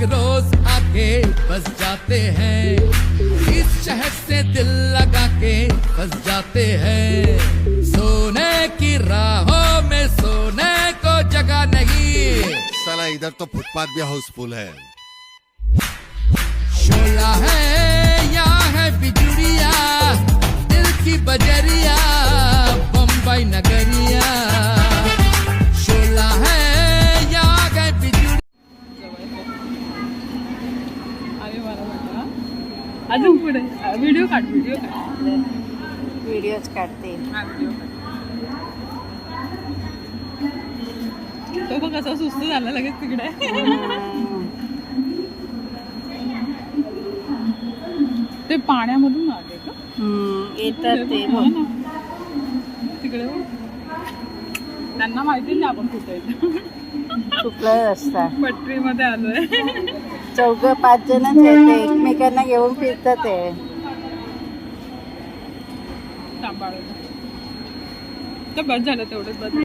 एक रोज आके बस जाते हैं, इस शहर से दिल लगा के बस जाते हैं। सोने की राहों में सोने को जगह नहीं, साला इधर तो फुटपाथ भी हाउसफुल है। शोला है या है बिजुरिया, दिल की बजरिया बम्बई नगरिया। शोला है या है बिजुरिया। अजून पुढे व्हिडिओ काढ व्हिडिओज काढते. तो बघ कसा सुस्त झाला लगेच तिकडे. ते पाण्यामधून आले का येतात ते हो ना. तिकडे बघ. त्यांना माहिती नाही आपण कुठे चुकला रस्ता. पटरीमध्ये आलोय. 4-5 जणच आहेत, ते एकमेकांना घेऊन फिरतात ते. सांभाळून तर बस झालं तेवढंच बस.